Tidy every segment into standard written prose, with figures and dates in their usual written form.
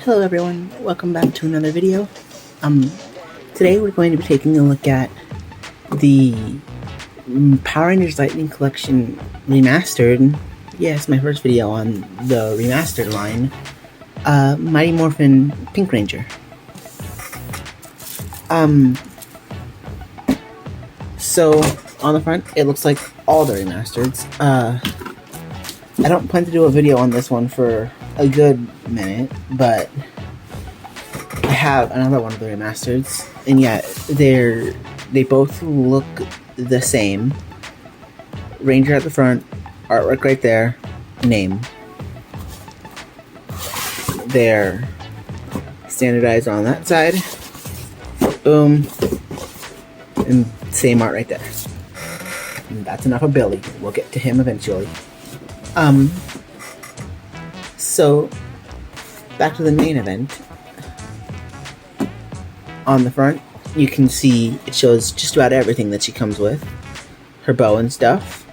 Hello everyone, welcome back to another video. Today we're going to be taking a look at the Power Rangers Lightning Collection Remastered. Yes, my first video on the remastered line. Mighty Morphin Pink Ranger. So on the front it looks like all the remasters. I don't plan to do a video on this one for a good minute, but I have another one of the remasters, and yet they both look the same. Ranger at the front, artwork right there, name. They're standardized on that side. Boom. And same art right there. And that's enough of Billy. We'll get to him eventually. So, back to the main event. On the front, you can see it shows just about everything that she comes with. Her bow and stuff,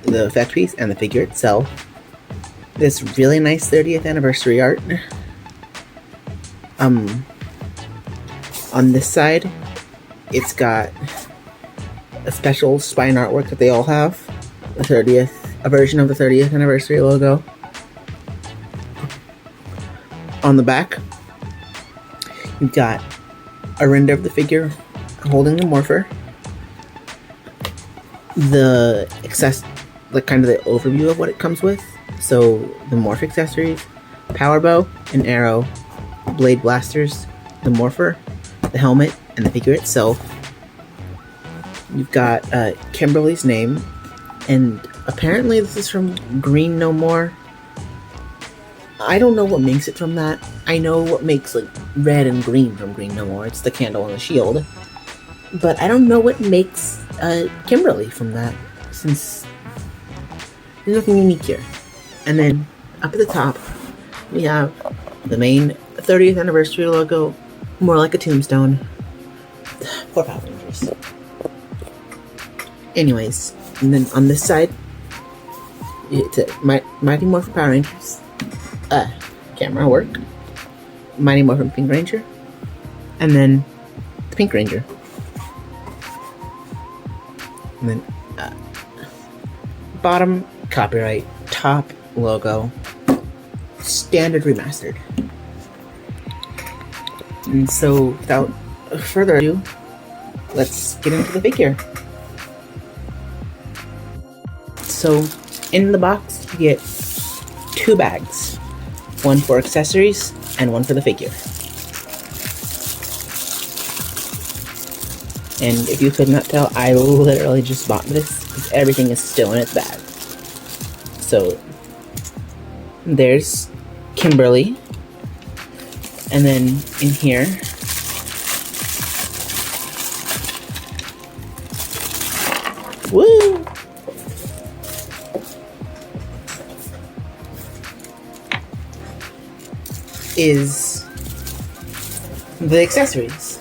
the effect piece, and the figure itself. This really nice 30th anniversary art. On this side, it's got a special spine artwork that they all have. A version of the 30th anniversary logo. On the back, you've got a render of the figure holding the morpher. The kind of the overview of what it comes with. So the morph accessories, power bow, an arrow, blade blasters, the morpher, the helmet, and the figure itself. You've got Kimberly's name, and apparently this is from Green No More. I don't know what makes it from that. I know what makes like red and green from Green No More. It's the candle and the shield. But I don't know what makes Kimberly from that, since there's nothing unique here. And then up at the top, we have the main 30th anniversary logo, more like a tombstone. Poor Power Rangers. Anyways, and then on this side, it's Mighty Morphin Power Rangers. Camera work. Mighty Morphin Pink Ranger. And then the Pink Ranger. And then bottom copyright, top logo, standard remastered. And so without further ado, let's get into the figure. So in the box you get two bags. One for accessories, and one for the figure. And if you could not tell, I literally just bought this, because everything is still in its bag. So, there's Kimberly. And then, in here, woo! Is the accessories.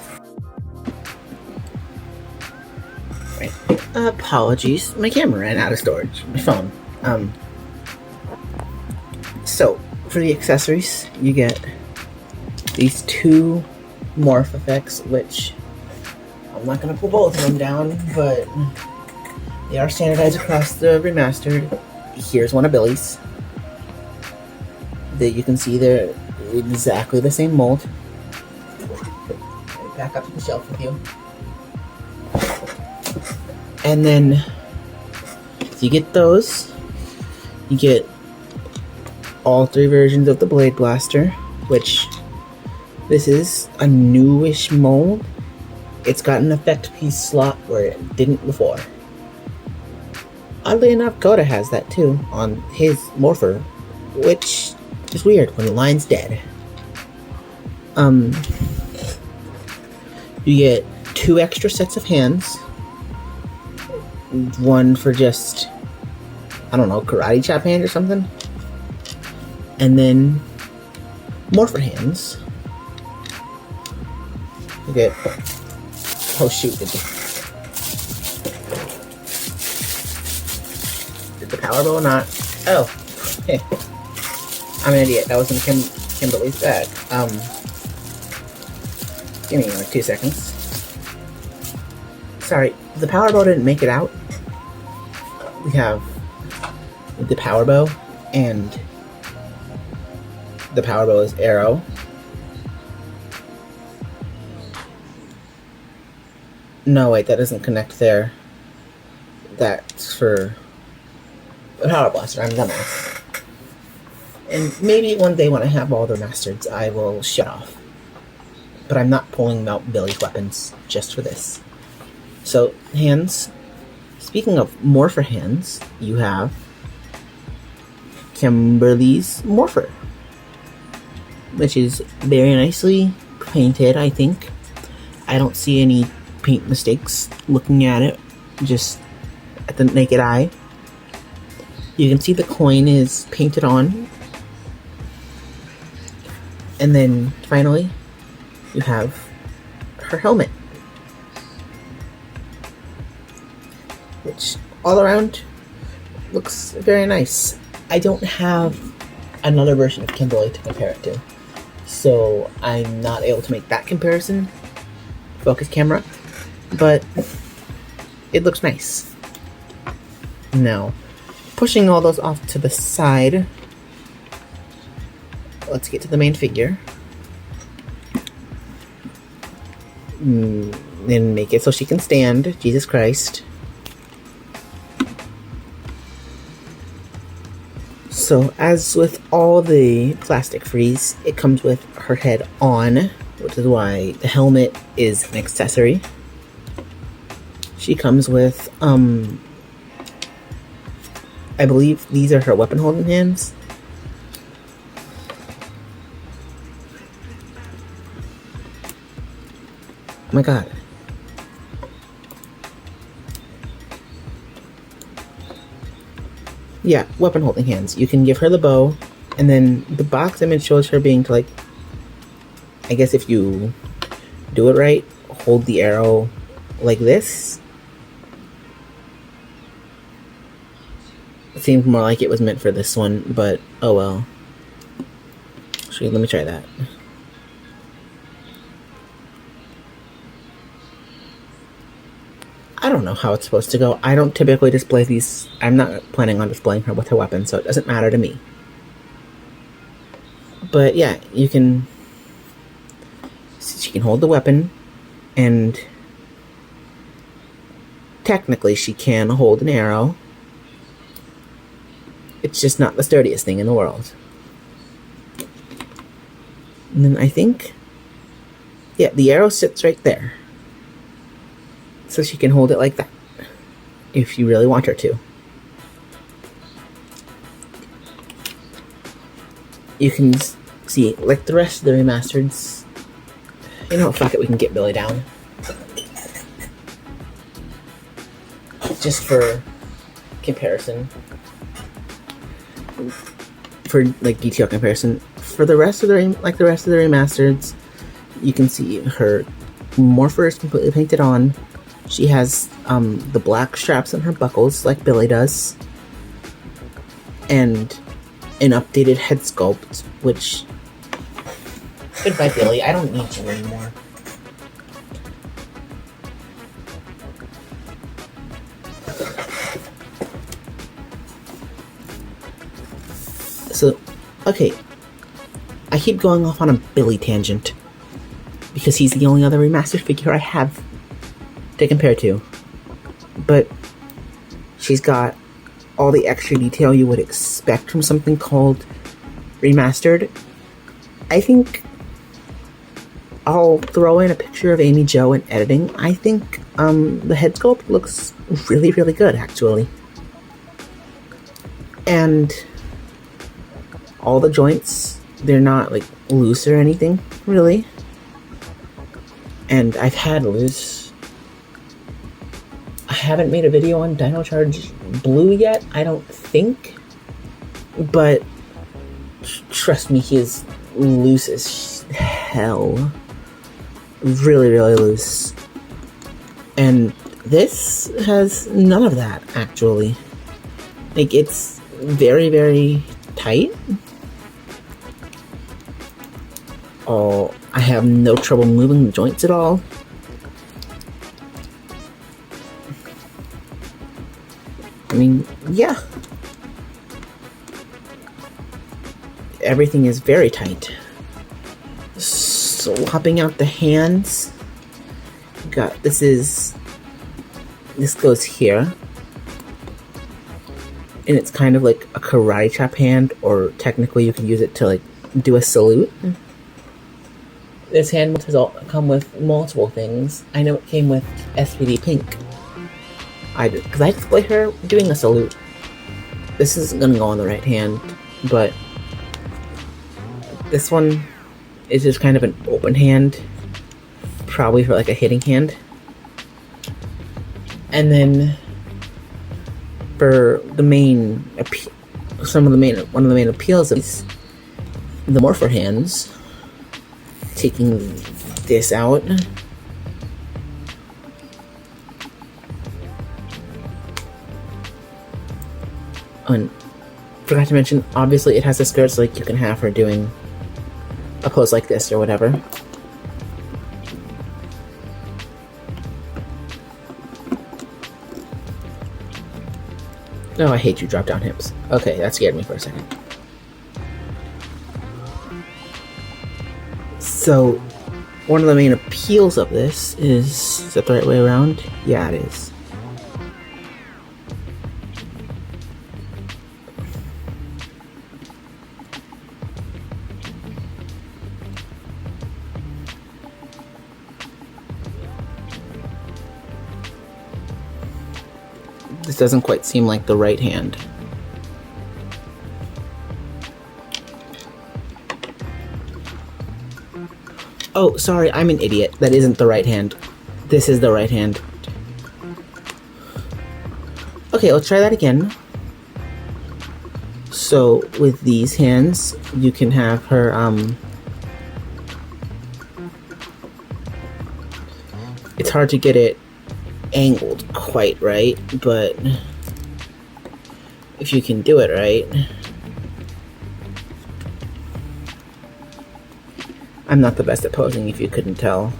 Right. Apologies, my camera ran out of storage. My phone. So for the accessories, you get these two morph effects, which I'm not gonna put both of them down, but they are standardized across the remastered. Here's one of Billy's. That you can see they're exactly the same mold. Back up to the shelf with you. And then, so you get those. You get all three versions of the Blade Blaster, which this is a newish mold. It's got an effect piece slot where it didn't before. Oddly enough, Koda has that too on his morpher, which is weird when the line's dead. You get two extra sets of hands. One for just, I don't know, karate chop hand or something. And then morpher hands. You get, oh shoot, did the power bow not? Oh, hey. I'm an idiot. That was in Kimberly's bag. Give me like 2 seconds. Sorry, the power bow didn't make it out. We have the power bow, and the power bow is arrow. No, wait, that doesn't connect there. That's for the power blaster. I'm dumbass. And maybe one day when I have all the remasters, I will shut off. But I'm not pulling out Billy's weapons just for this. So, hands. Speaking of morpher hands, you have Kimberly's morpher, which is very nicely painted, I think. I don't see any paint mistakes looking at it, just at the naked eye. You can see the coin is painted on. And then, finally, you have her helmet, which all around looks very nice. I don't have another version of Kimberly to compare it to, so I'm not able to make that comparison. Focus camera, but it looks nice. Now, pushing all those off to the side, let's get to the main figure. And make it so she can stand. Jesus Christ. So, as with all the plastic frees, it comes with her head on, which is why the helmet is an accessory. She comes with, I believe these are her weapon holding hands. Oh my god. Yeah, weapon holding hands. You can give her the bow, and then the box image shows her being to, like, I guess if you do it right, hold the arrow like this. It seemed more like it was meant for this one, but oh well. Actually, let me try that. I don't know how it's supposed to go. I don't typically display these. I'm not planning on displaying her with her weapon, so it doesn't matter to me. But yeah, you can... She can hold the weapon, and technically she can hold an arrow. It's just not the sturdiest thing in the world. And then I think... Yeah, the arrow sits right there. So she can hold it like that, if you really want her to. You can see, like the rest of the remasters, you know, fuck it, we can get Billy down. Just for comparison. For, like, detail comparison. For the rest of the, like the rest of the remasters, you can see her morpher is completely painted on. She has the black straps on her buckles, like Billy does, and an updated head sculpt, which... Goodbye, Billy. I don't need you anymore. So, okay. I keep going off on a Billy tangent, because he's the only other remastered figure I have to compare to. But she's got all the extra detail you would expect from something called remastered. I think I'll throw in a picture of Amy Jo in editing. I think the head sculpt looks really, really good, actually. And all the joints, they're not like loose or anything, really. And I've had loose. I haven't made a video on Dino Charge Blue yet, I don't think. But trust me, he is loose as hell. Really, really loose. And this has none of that, actually. Like, it's very, very tight. Oh, I have no trouble moving the joints at all. I mean, yeah. Everything is very tight. Swapping out the hands. This goes here. And it's kind of like a karate chop hand, or technically you can use it to like do a salute. This hand has come with multiple things. I know it came with SPD Pink. Because I display her doing a salute. This isn't gonna go on the right hand, but this one is just kind of an open hand, probably for like a hitting hand. And then for the main one of the main appeals is the morpher hands. Taking this out. And forgot to mention, obviously it has the skirts, like you can have her doing a pose like this or whatever. Oh, I hate you, drop down hips. Okay, that scared me for a second. So, one of the main appeals of this is that the right way around? Yeah, it is. This doesn't quite seem like the right hand. Oh, sorry, I'm an idiot. That isn't the right hand. This is the right hand. Okay, let's try that again. So, with these hands, you can have her, it's hard to get it angled quite right, but if you can do it right. I'm not the best at posing, if you couldn't tell.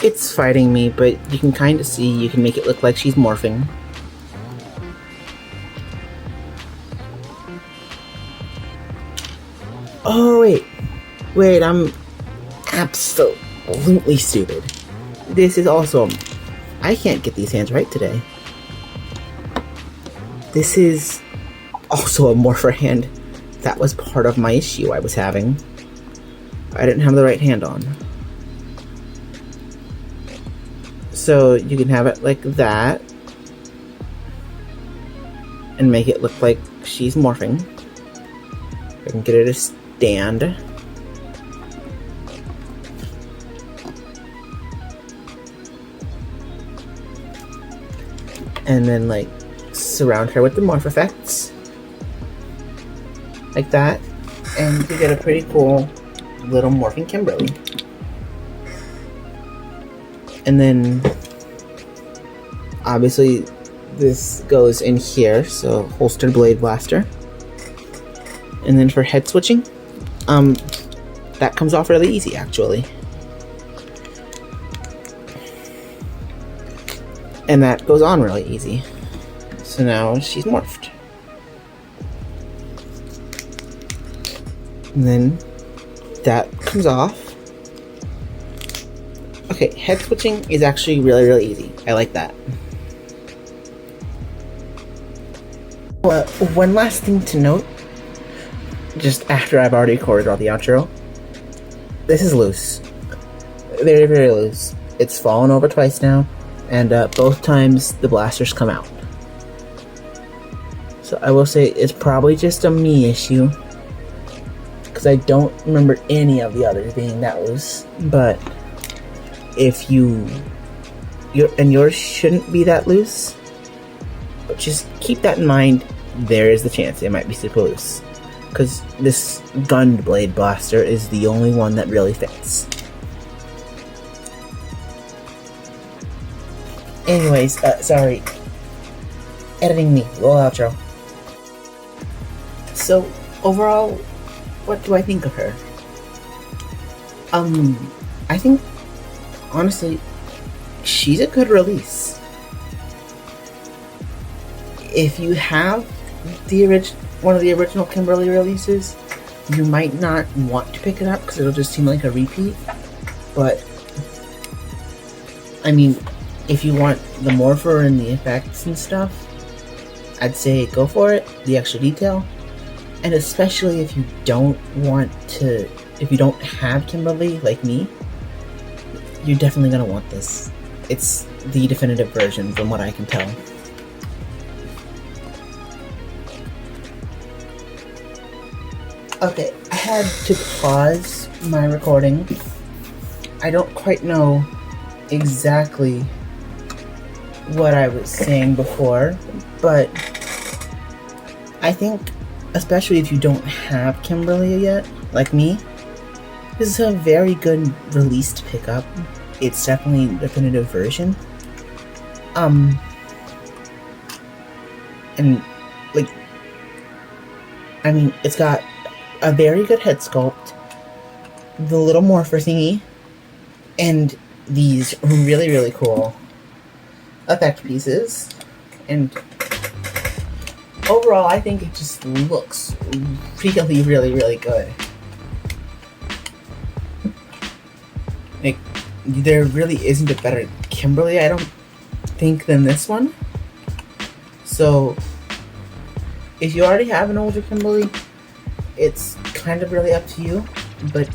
It's fighting me, but you can kind of see, you can make it look like she's morphing. Oh, wait, I'm absolutely stupid. This is also, I can't get these hands right today. This is also a morpher hand. That was part of my issue I was having. I didn't have the right hand on. So you can have it like that and make it look like she's morphing. I can get her to stand. And then like surround her with the morph effects. Like that. And you get a pretty cool little morphing Kimberly. And then obviously this goes in here, so holstered blade blaster. And then for head switching, that comes off really easy actually. And that goes on really easy. So now she's morphed. And then that comes off. Okay, head switching is actually really easy. I like that. Well, one last thing to note, just after I've already recorded all the outro, this is loose. Very loose. It's fallen over twice now, and both times the blasters come out. So I will say it's probably just a me issue, because I don't remember any of the others being that loose, but if yours shouldn't be that loose, but just keep that in mind. There is the chance it might be super loose, because this gunned blade blaster is the only one that really fits. Anyways, sorry. Editing me. Roll outro. So, overall, what do I think of her? I think, honestly, she's a good release. If you have one of the original Kimberly releases, you might not want to pick it up because it'll just seem like a repeat. But, I mean, if you want the morpher and the effects and stuff, I'd say go for it, the extra detail. And especially if you don't have Kimberly like me, you're definitely going to want this. It's the definitive version from what I can tell. Okay, I had to pause my recording. I don't quite know exactly what I was saying before, but I think, especially if you don't have Kimberly yet, like me, this is a very good release to pick up. It's definitely a definitive version. And, like, I mean, it's got a very good head sculpt, the little morpher thingy, and these really, really cool effect pieces, and overall I think it just looks really, really, really good. Like, there really isn't a better Kimberly, I don't think, than this one. So if you already have an older Kimberly, it's kind of really up to you, but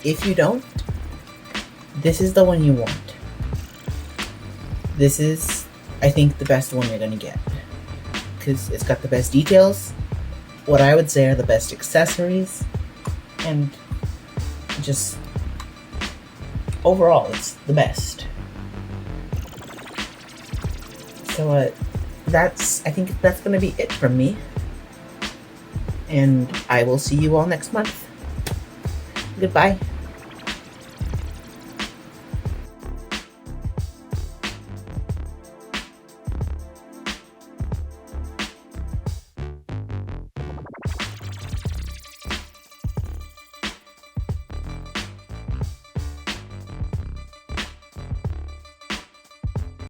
if you don't, this is the one you want. This is, I think, the best one you're gonna get, because it's got the best details, what I would say are the best accessories, and just overall it's the best. So I think that's gonna be it from me, and I will see you all next month. Goodbye.